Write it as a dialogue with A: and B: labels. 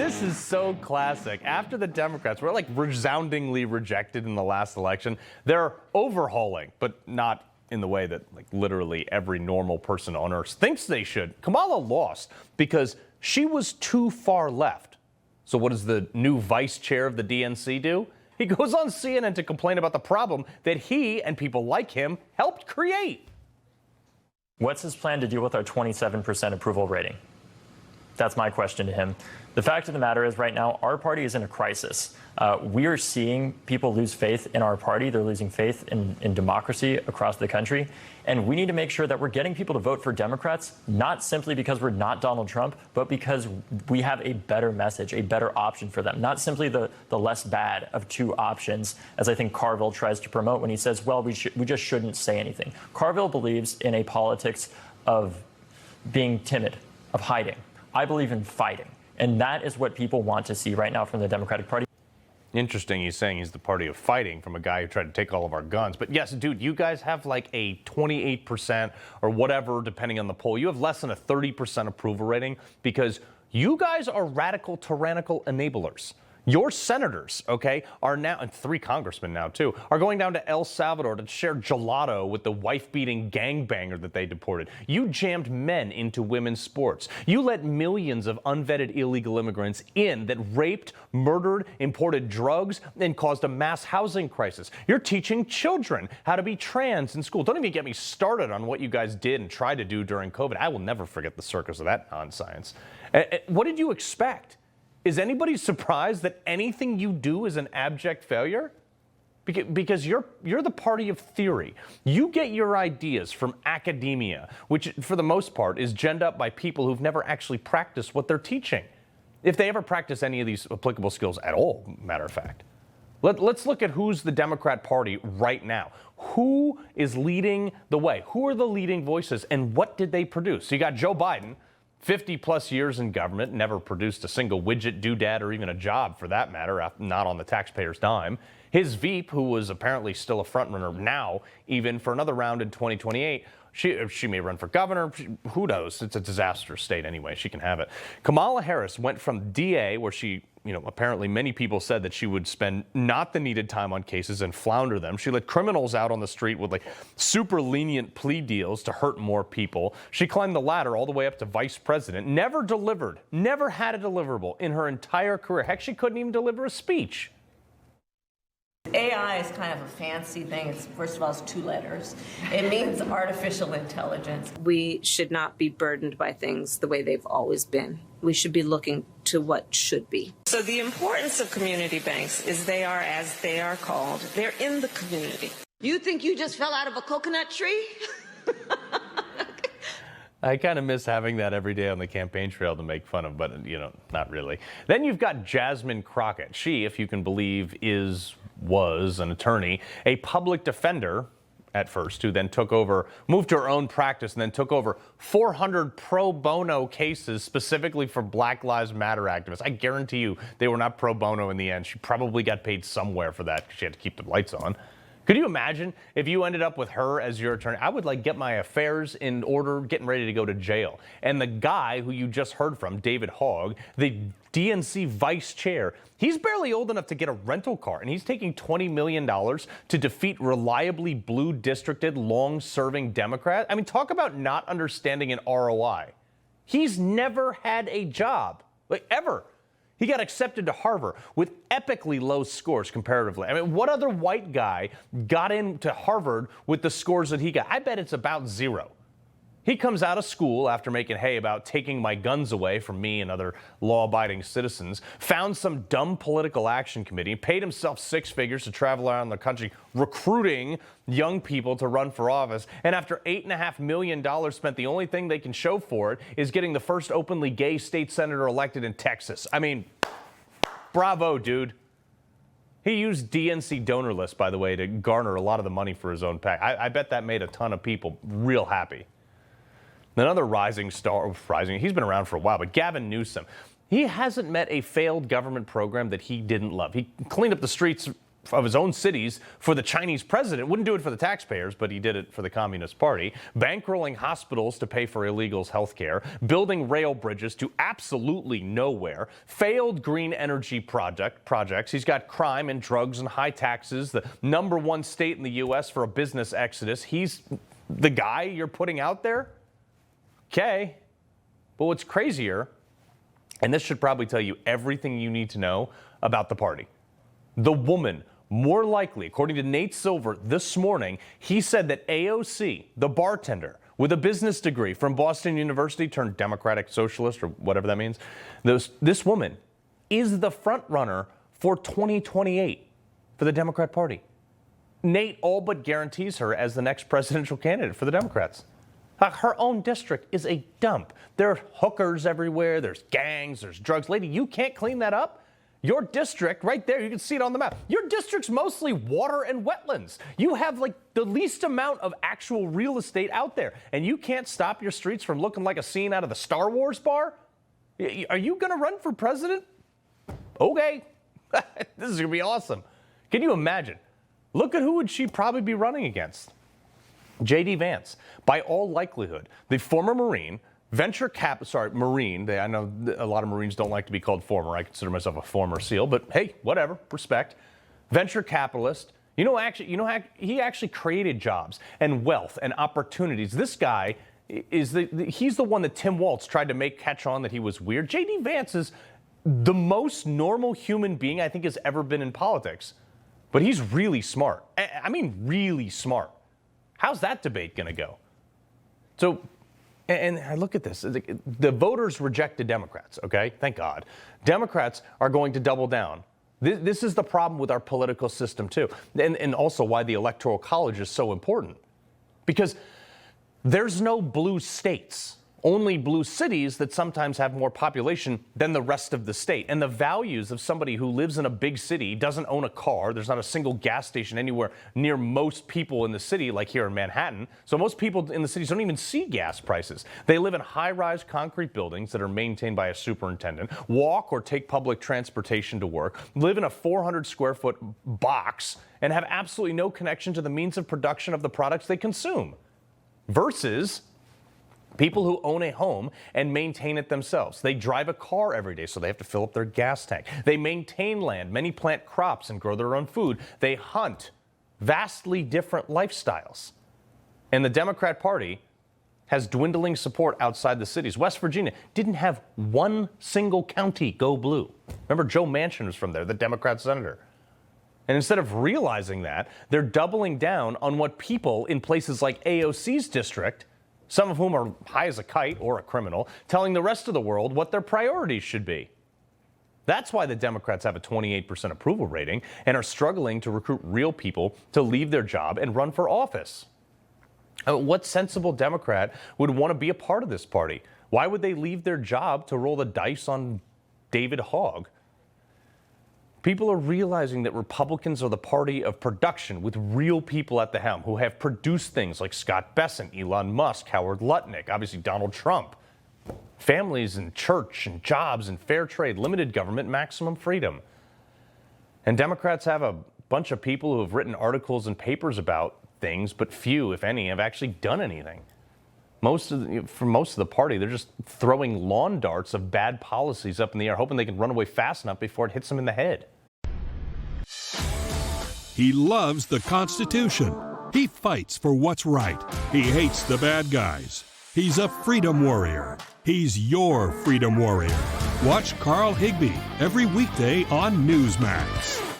A: This is so classic. After the Democrats were like resoundingly rejected in the last election, they're overhauling, but not in the way that like literally every normal person on earth thinks they should. Kamala lost because she was too far left. So what does the new vice chair of the DNC do? He goes on CNN to complain about the problem that he and people like him helped create.
B: What's his plan to deal with our 27% approval rating? That's my question to him. The fact of the matter is right now, our party is in a crisis. We are seeing people lose faith in our party. They're losing faith in democracy across the country. And we need to make sure that we're getting people to vote for Democrats, not simply because we're not Donald Trump, but because we have a better message, a better option for them. Not simply the less bad of two options, as I think Carville tries to promote when he says, well, we just shouldn't say anything. Carville believes in a politics of being timid, of hiding. I believe in fighting. And that is what people want to see right now from the Democratic Party.
A: Interesting, he's saying he's the party of fighting from a guy who tried to take all of our guns. But yes, dude, you guys have like a 28% or whatever, depending on the poll. You have less than a 30% approval rating because you guys are radical, tyrannical enablers. Your senators, okay, are now, and 3 congressmen now too, are going down to El Salvador to share gelato with the wife-beating gangbanger that they deported. You jammed men into women's sports. You let millions of unvetted illegal immigrants in that raped, murdered, imported drugs, and caused a mass housing crisis. You're teaching children how to be trans in school. Don't even get me started on what you guys did and tried to do during COVID. I will never forget the circus of that nonsense. What did you expect? Is anybody surprised that anything you do is an abject failure? Because you're the party of theory. You get your ideas from academia, which for the most part is ginned up by people who've never actually practiced what they're teaching. If they ever practice any of these applicable skills at all, matter of fact. Let's look at who's the Democrat Party right now. Who is leading the way? Who are the leading voices and what did they produce? So you got Joe Biden. 50 plus years in government, never produced a single widget, doodad, or even a job for that matter, not on the taxpayer's dime. His Veep, who was apparently still a frontrunner now, even for another round in 2028, she may run for governor. Who knows? It's a disastrous state anyway. She can have it. Kamala Harris went from DA, where she, apparently many people said that she would spend not the needed time on cases and flounder them. She let criminals out on the street with like super lenient plea deals to hurt more people. She climbed the ladder all the way up to vice president, never delivered, never had a deliverable in her entire career. Heck, she couldn't even deliver a speech.
C: AI is kind of a fancy thing. It's, first of all, it's 2 letters. It means artificial intelligence.
D: We should not be burdened by things the way they've always been. We should be looking to what should be.
C: So the importance of community banks is they are, as they are called, they're in the community.
D: You think you just fell out of a coconut tree?
A: I kind of miss having that every day on the campaign trail to make fun of, but, not really. Then you've got Jasmine Crockett. She, if you can believe, was an attorney, a public defender at first, who then moved to her own practice and then took over 400 pro bono cases specifically for Black Lives Matter activists. I guarantee you they were not pro bono in the end. She probably got paid somewhere for that because she had to keep the lights on. Could you imagine if you ended up with her as your attorney? I would get my affairs in order, getting ready to go to jail. And the guy who you just heard from, David Hogg, the DNC vice chair, he's barely old enough to get a rental car, and he's taking $20 million to defeat reliably blue districted, long-serving Democrats. I mean, talk about not understanding an ROI. He's never had a job, ever. He got accepted to Harvard with epically low scores comparatively. I mean, what other white guy got into Harvard with the scores that he got? I bet it's about 0. He comes out of school after making hay about taking my guns away from me and other law-abiding citizens, found some dumb political action committee, paid himself 6 figures to travel around the country recruiting young people to run for office, and after $8.5 million spent, the only thing they can show for it is getting the first openly gay state senator elected in Texas. I mean, bravo, dude. He used DNC donor list, by the way, to garner a lot of the money for his own PAC. I bet that made a ton of people real happy. Another rising star, he's been around for a while, but Gavin Newsom, he hasn't met a failed government program that he didn't love. He cleaned up the streets of his own cities for the Chinese president. Wouldn't do it for the taxpayers, but he did it for the Communist Party. Bankrolling hospitals to pay for illegals' health care. Building rail bridges to absolutely nowhere. Failed green energy projects. He's got crime and drugs and high taxes. The #1 state in the U.S. for a business exodus. He's the guy you're putting out there? Okay. But what's crazier, and this should probably tell you everything you need to know about the party. The woman, more likely, according to Nate Silver this morning, he said that AOC, the bartender, with a business degree from Boston University turned Democratic Socialist or whatever that means, this woman is the front runner for 2028 for the Democrat Party. Nate all but guarantees her as the next presidential candidate for the Democrats. Her own district is a dump. There are hookers everywhere. There's gangs. There's drugs. Lady, you can't clean that up? Your district, right there, you can see it on the map. Your district's mostly water and wetlands. You have like the least amount of actual real estate out there, and you can't stop your streets from looking like a scene out of the Star Wars bar? Are you going to run for president? Okay. This is going to be awesome. Can you imagine? Look at who would she probably be running against. J.D. Vance, by all likelihood, the former Marine, Marine. I know a lot of Marines don't like to be called former. I consider myself a former SEAL, but hey, whatever, respect. Venture capitalist. He actually created jobs and wealth and opportunities. This guy is he's the one that Tim Walz tried to make catch on that he was weird. J.D. Vance is the most normal human being I think has ever been in politics, but he's really smart. I mean, really smart. How's that debate going to go? So, and I look at this. The voters rejected Democrats, okay? Thank God. Democrats are going to double down. This is the problem with our political system, too. And also why the Electoral College is so important. Because there's no blue states. Only blue cities that sometimes have more population than the rest of the state. And the values of somebody who lives in a big city, doesn't own a car, there's not a single gas station anywhere near most people in the city, like here in Manhattan. So most people in the cities don't even see gas prices. They live in high-rise concrete buildings that are maintained by a superintendent, walk or take public transportation to work, live in a 400-square-foot box, and have absolutely no connection to the means of production of the products they consume. Versus people who own a home and maintain it themselves. They drive a car every day, so they have to fill up their gas tank. They maintain land. Many plant crops and grow their own food. They hunt. Vastly different lifestyles. And the Democrat Party has dwindling support outside the cities. West Virginia didn't have one single county go blue. Remember, Joe Manchin was from there, the Democrat senator. And instead of realizing that, they're doubling down on what people in places like AOC's district, some of whom are high as a kite or a criminal, telling the rest of the world what their priorities should be. That's why the Democrats have a 28% approval rating and are struggling to recruit real people to leave their job and run for office. What sensible Democrat would want to be a part of this party? Why would they leave their job to roll the dice on David Hogg? People are realizing that Republicans are the party of production with real people at the helm who have produced things like Scott Bessent, Elon Musk, Howard Lutnick, obviously Donald Trump. Families and church and jobs and fair trade, limited government, maximum freedom. And Democrats have a bunch of people who have written articles and papers about things, but few, if any, have actually done anything. For most of the party, they're just throwing lawn darts of bad policies up in the air, hoping they can run away fast enough before it hits them in the head.
E: He loves the Constitution. He fights for what's right. He hates the bad guys. He's a freedom warrior. He's your freedom warrior. Watch Carl Higbie every weekday on Newsmax.